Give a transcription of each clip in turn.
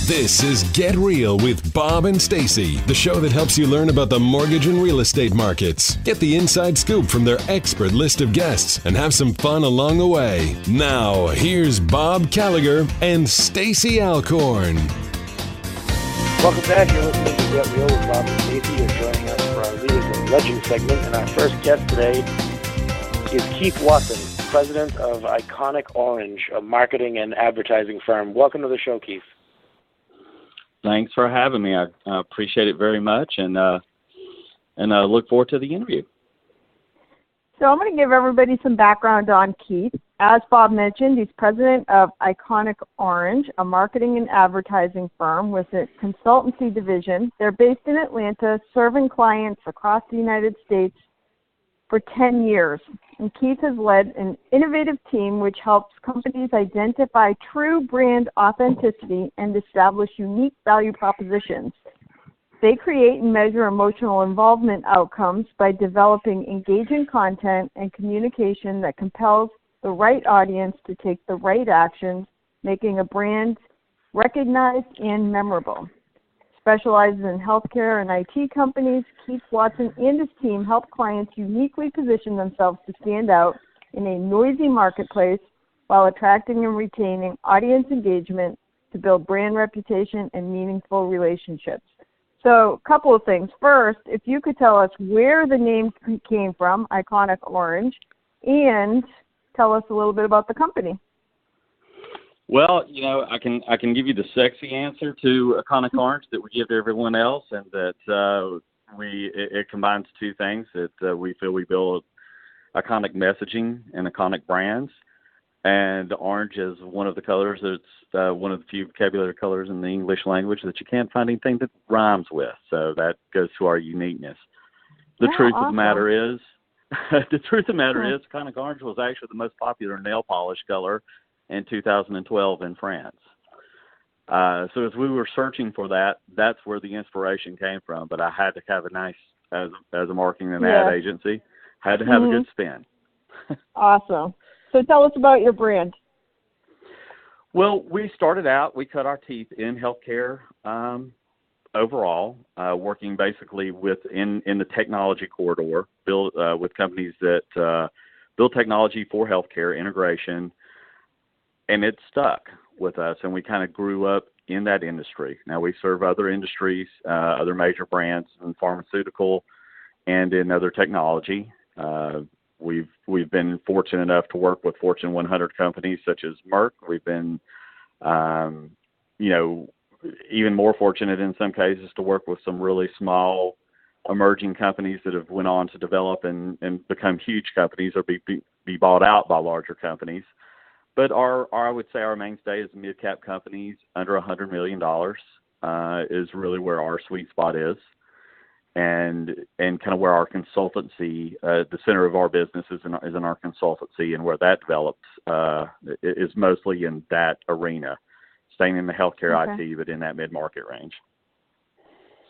This is Get Real with Bob and Stacy, the show that helps you learn about the mortgage and real estate markets. Get the inside scoop from their expert list of guests and have some fun along the way. Now, here's Bob Gallagher and Stacy Alcorn. Welcome back. You're listening to Get Real with Bob and Stacy. You're joining us for our Leaders and Legends segment. And our first guest today is Keith Watson, president of Iconic Orange, a marketing and advertising firm. Welcome to the show, Keith. Thanks for having me. I appreciate it very much, and I look forward to the interview. So I'm going to give everybody some background on Keith. As Bob mentioned, he's president of Iconic Orange, a marketing and advertising firm with a consultancy division. They're based in Atlanta, serving clients across the United States for 10 years. And Keith has led an innovative team which helps companies identify true brand authenticity and establish unique value propositions. They create and measure emotional involvement outcomes by developing engaging content and communication that compels the right audience to take the right actions, making a brand recognized and memorable. Specializes in healthcare and IT companies, Keith Watson and his team help clients uniquely position themselves to stand out in a noisy marketplace while attracting and retaining audience engagement to build brand reputation and meaningful relationships. So a couple of things. First, if you could tell us where the name came from, Iconic Orange, and tell us a little bit about the company. Well, you know, I can give you the sexy answer to Iconic Orange that we give to everyone else, and that it combines two things that we feel we build iconic messaging and iconic brands. And orange is one of the colors that's one of the few vocabulary colors in the English language that you can't find anything that rhymes with. So that goes to our uniqueness. The truth of the matter is, Iconic Orange was actually the most popular nail polish color in 2012 in France. So as we were searching for that, that's where the inspiration came from. But I had to have a nice, as a marketing and ad agency, had to have a good spin. Awesome. So tell us about your brand. Well, we started out, we cut our teeth in healthcare overall, working basically in the technology corridor, with companies that build technology for healthcare integration, and it stuck with us, and we kind of grew up in that industry. Now we serve other industries, other major brands in pharmaceutical and in other technology. We've been fortunate enough to work with Fortune 100 companies such as Merck. We've been, even more fortunate in some cases to work with some really small emerging companies that have went on to develop and become huge companies or be bought out by larger companies. But I would say our mainstay is mid-cap companies under $100 million is really where our sweet spot is. And kind of where our consultancy, the center of our business is in our consultancy, and where that develops is mostly in that arena, staying in the healthcare IT, but in that mid-market range.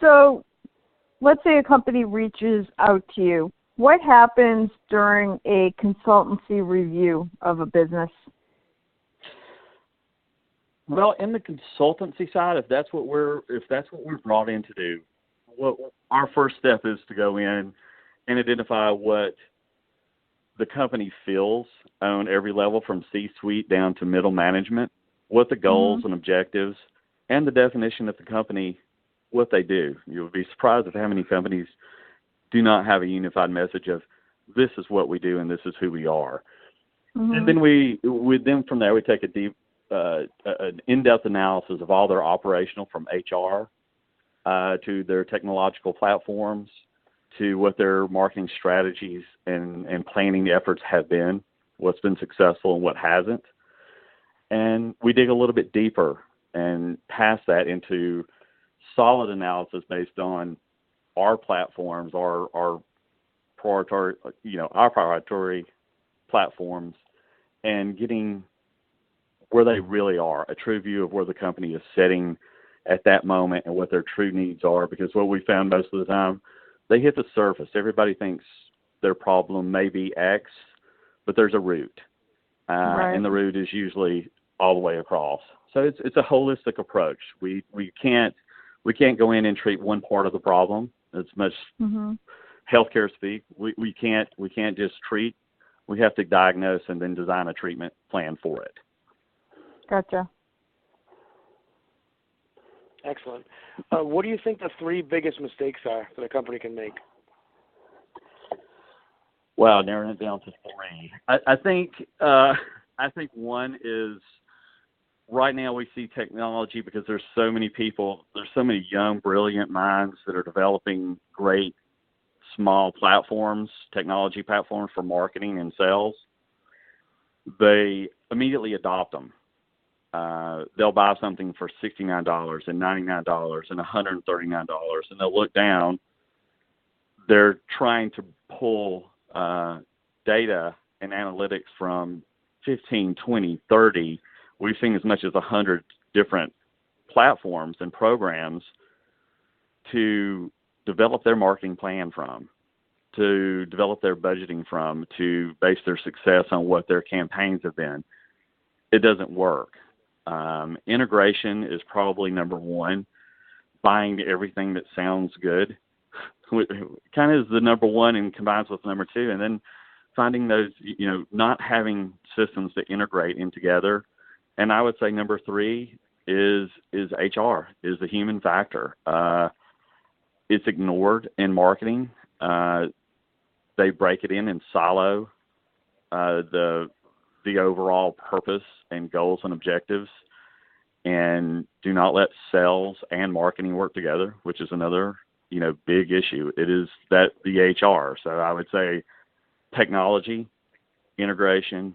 So let's say a company reaches out to you. What happens during a consultancy review of a business? Well, in the consultancy side, if that's what we're brought in to do, our first step is to go in and identify what the company feels on every level from C-suite down to middle management, what the goals and objectives and the definition of the company, what they do. You'll be surprised at how many companies do not have a unified message of this is what we do and this is who we are. And then from there we take a deep, an in-depth analysis of all their operational, from HR to their technological platforms, to what their marketing strategies and planning efforts have been, what's been successful and what hasn't. And we dig a little bit deeper and past that into solid analysis based on our platforms, our proprietary platforms, and getting where they really are, a true view of where the company is sitting at that moment and what their true needs are. Because what we found most of the time, they hit the surface. Everybody thinks their problem may be X, but there's a root. And the root is usually all the way across. So it's a holistic approach. We can't go in and treat one part of the problem. It's much healthcare speak. We can't just treat. We have to diagnose and then design a treatment plan for it. Gotcha. Excellent. What do you think the 3 biggest mistakes are that a company can make? Wow, narrowing it down to 3. I think one is, right now we see technology, because there's so many people, there's so many young, brilliant minds that are developing great small platforms, technology platforms for marketing and sales. They immediately adopt them. They'll buy something for $69 and $99 and $139, and they'll look down. They're trying to pull data and analytics from 15, 20, 30. We've seen as much as 100 different platforms and programs to develop their marketing plan from, to develop their budgeting from, to base their success on what their campaigns have been. It doesn't work. Integration is probably number 1. Buying everything that sounds good kind of is the number 1 and combines with number 2. And then finding those, not having systems that integrate in together. And I would say number 3 is HR, is the human factor. It's ignored in marketing. They break it in and silo the overall purpose and goals and objectives, and do not let sales and marketing work together, which is another, big issue. It is that the HR. So I would say technology, integration,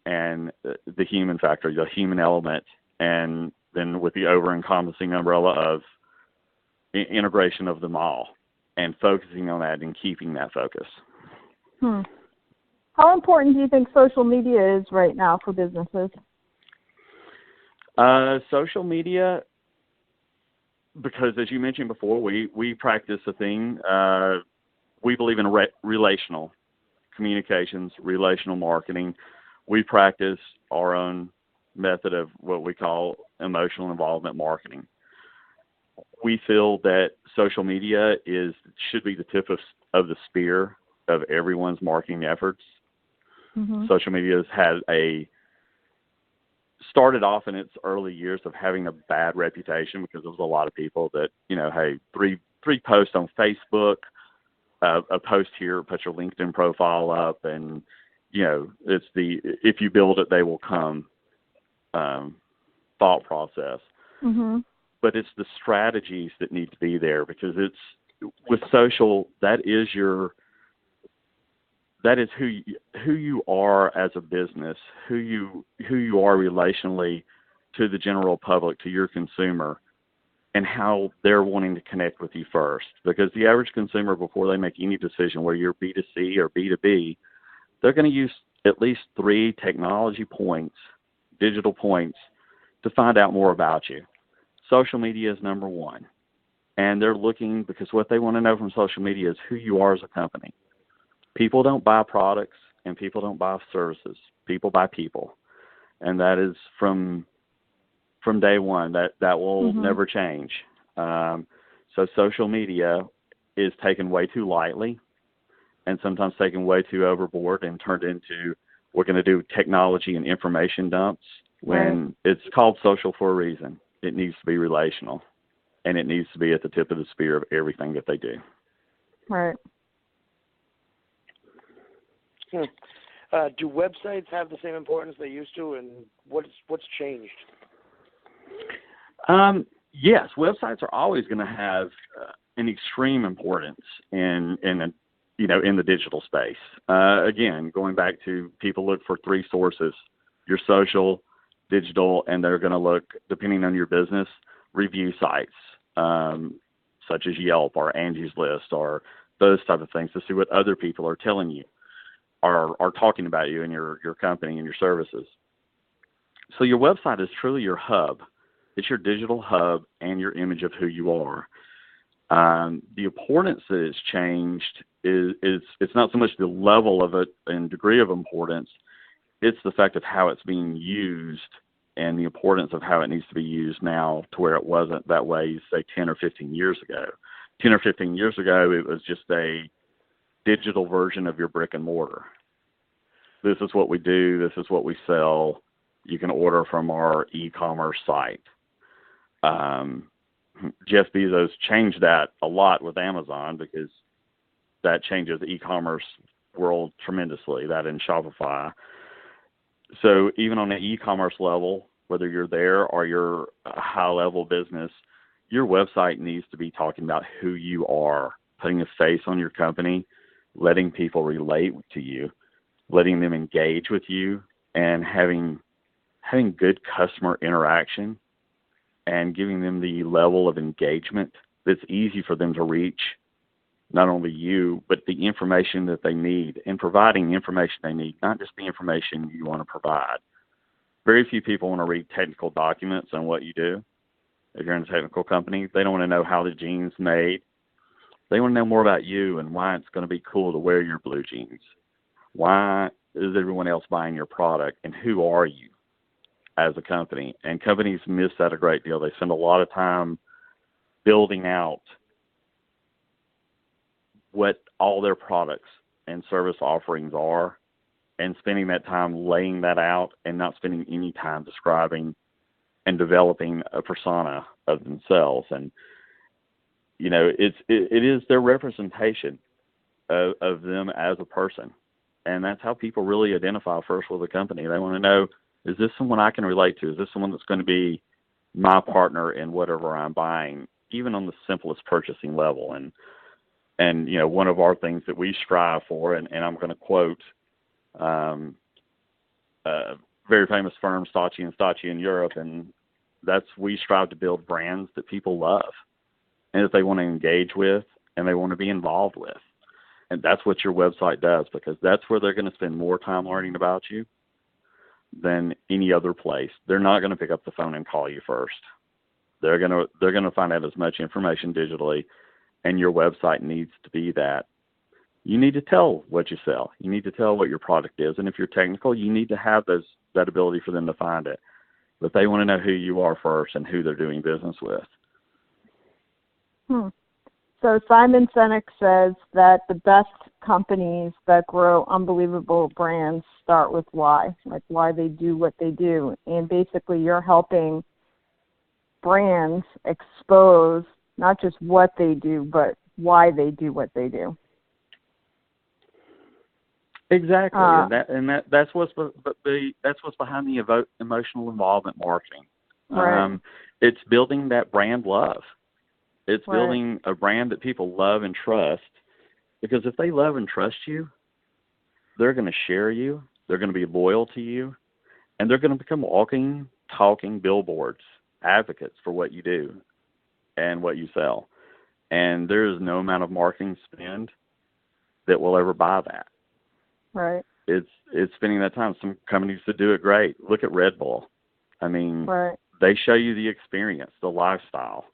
and the human factor, the human element, and then with the over-encompassing umbrella of integration of them all, and focusing on that and keeping that focus. How important do you think social media is right now for businesses? Social media, because as you mentioned before, we practice a thing. We believe in relational communications, relational marketing. We practice our own method of what we call emotional involvement marketing. We feel that social media should be the tip of the spear of everyone's marketing efforts. Social media has had started off in its early years of having a bad reputation, because there was a lot of people that, hey, three posts on Facebook, a post here, put your LinkedIn profile up, and, it's the if you build it, they will come thought process. But it's the strategies that need to be there, because with social, that is who you are as a business, who you are relationally to the general public, to your consumer, and how they're wanting to connect with you first. Because the average consumer, before they make any decision, whether you're B2C or B2B, they're going to use at least 3 technology points, digital points, to find out more about you. Social media is number 1. And they're looking, because what they want to know from social media is who you are as a company. People don't buy products, and people don't buy services. People buy people. And that is from day one. That will never change. So social media is taken way too lightly, and sometimes taken way too overboard, and turned into, we're going to do technology and information dumps, when it's called social for a reason. It needs to be relational, and it needs to be at the tip of the spear of everything that they do. Right. Do websites have the same importance they used to, and what's changed? Yes, websites are always going to have an extreme importance in the digital space. Again, going back to, people look for 3 sources: your social, digital, and they're going to look, depending on your business, review sites such as Yelp or Angie's List or those type of things, to see what other people are telling you, are talking about you and your company and your services. So your website is truly your hub. It's your digital hub and your image of who you are. The importance that it's changed is it's not so much the level of it and degree of importance, it's the fact of how it's being used and the importance of how it needs to be used now to where it wasn't that way, say, 10 or 15 years ago. 10 or 15 years ago, it was just a digital version of your brick and mortar. This is what we do. This is what we sell. You can order from our e-commerce site. Jeff Bezos changed that a lot with Amazon because that changes the e-commerce world tremendously, that in Shopify. So even on the e-commerce level, whether you're there or you're a high-level business, your website needs to be talking about who you are, putting a face on your company, letting people relate to you, letting them engage with you, and having good customer interaction and giving them the level of engagement that's easy for them to reach not only you, but the information that they need, and providing the information they need, not just the information you want to provide. Very few people want to read technical documents on what you do. If you're in a technical company, they don't want to know how the jeans made. They want to know more about you and why it's going to be cool to wear your blue jeans. Why is everyone else buying your product, and who are you as a company? And companies miss that a great deal. They spend a lot of time building out what all their products and service offerings are, and spending that time laying that out and not spending any time describing and developing a persona of themselves. And, you know, it is their representation of them as a person. And that's how people really identify first with a company. They want to know, is this someone I can relate to? Is this someone that's going to be my partner in whatever I'm buying, even on the simplest purchasing level? And you know, one of our things that we strive for, and I'm going to quote a very famous firm, Stacci & Stacci in Europe, and that's, we strive to build brands that people love and that they want to engage with and they want to be involved with. And that's what your website does, because that's where they're going to spend more time learning about you than any other place. They're not going to pick up the phone and call you first. They're going to find out as much information digitally, and your website needs to be that. You need to tell what you sell. You need to tell what your product is. And if you're technical, you need to have that ability for them to find it. But they want to know who you are first and who they're doing business with. So Simon Sinek says that the best companies that grow unbelievable brands start with why, like why they do what they do. And basically you're helping brands expose not just what they do, but why they do what they do. Exactly, that's what's behind the emotional involvement marketing. Right. It's building that brand love. It's Right. building a brand that people love and trust, because if they love and trust you, they're going to share you, they're going to be loyal to you, and they're going to become walking, talking billboards, advocates for what you do and what you sell. And there is no amount of marketing spend that will ever buy that. Right. It's spending that time. Some companies that do it great. Look at Red Bull. I mean, Right. They show you the experience, the lifestyle.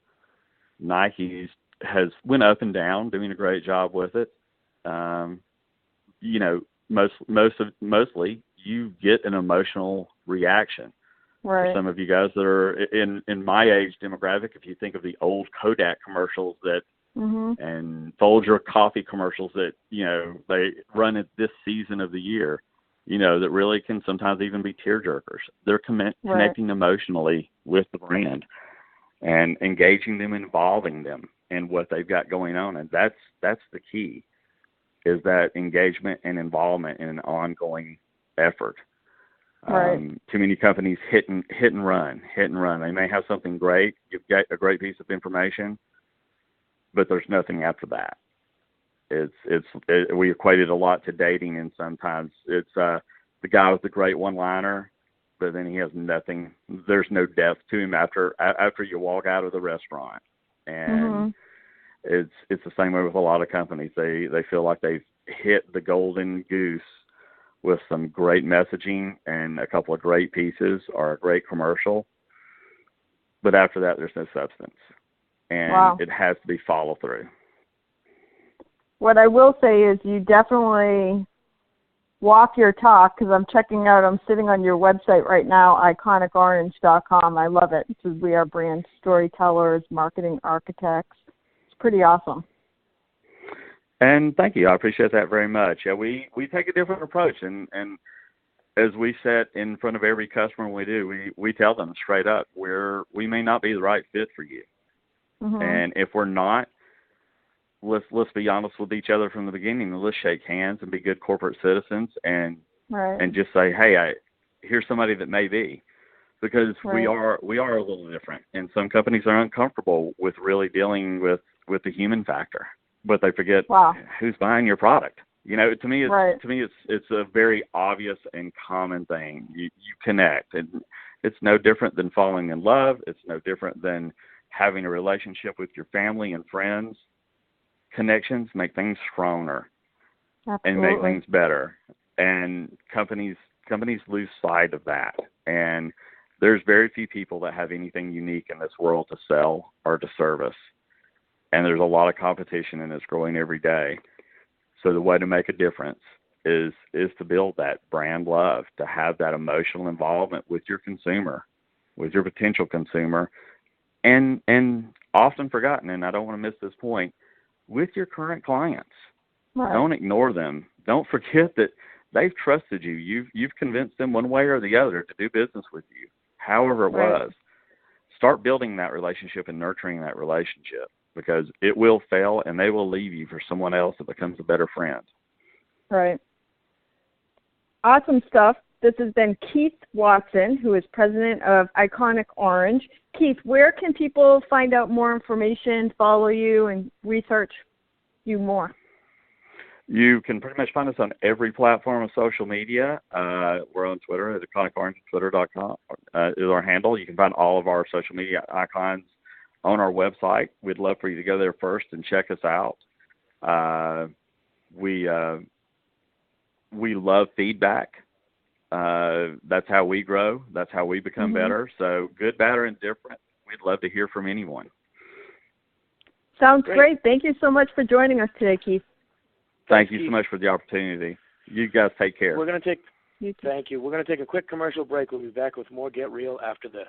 Nike has went up and down, doing a great job with it. You know, mostly you get an emotional reaction. Right. For some of you guys that are in my age demographic, if you think of the old Kodak commercials that and Folger coffee commercials that, you know, they run at this season of the year, you know, that really can sometimes even be tearjerkers. They're connecting emotionally with the brand and engaging them, involving them in what they've got going on. And that's the key, is that engagement and involvement in an ongoing effort. Right. Too many companies hit and run. They may have something great, you've got a great piece of information, but there's nothing after that. We equate it a lot to dating, and sometimes it's the guy with the great one-liner, but then he has nothing. There's no depth to him after you walk out of the restaurant. And it's the same way with a lot of companies. They feel like they've hit the golden goose with some great messaging and a couple of great pieces or a great commercial, but after that, there's no substance. And It has to be follow through. What I will say is you definitely walk your talk, because I'm sitting on your website right now, iconicorange.com. I love it. It says we are brand storytellers, marketing architects. It's pretty awesome. And thank you. I appreciate that very much. Yeah, we take a different approach, and as we sit in front of every customer we tell them straight up, we may not be the right fit for you. Mm-hmm. And if we're not, let's be honest with each other from the beginning, and let's shake hands and be good corporate citizens, and just say, hey, here's somebody that may be, because we are a little different, and some companies are uncomfortable with really dealing with the human factor, but they forget who's buying your product. To me, it's a very obvious and common thing. You connect, and it's no different than falling in love. It's no different than having a relationship with your family and friends. Connections make things stronger. Absolutely. And make things better. And companies lose sight of that. And there's very few people that have anything unique in this world to sell or to service. And there's a lot of competition, and it's growing every day. So the way to make a difference is to build that brand love, to have that emotional involvement with your consumer, with your potential consumer, and often forgotten, and I don't want to miss this point, with your current clients. Right. Don't ignore them. Don't forget that they've trusted you. You've convinced them one way or the other to do business with you, however it was. Start building that relationship and nurturing that relationship, because it will fail and they will leave you for someone else that becomes a better friend. Right. Awesome stuff. This has been Keith Watson, who is president of Iconic Orange. Keith, where can people find out more information, follow you, and research you more? You can pretty much find us on every platform of social media. We're on Twitter at iconicorange, twitter.com is our handle. You can find all of our social media icons on our website. We'd love for you to go there first and check us out. We love feedback. That's how we grow. That's how we become better. So good, bad, or indifferent, we'd love to hear from anyone. Sounds great. Thank you so much for joining us today, Keith. Thank you so much for the opportunity. You guys take care. Thank you. We're going to take a quick commercial break. We'll be back with more Get Real after this.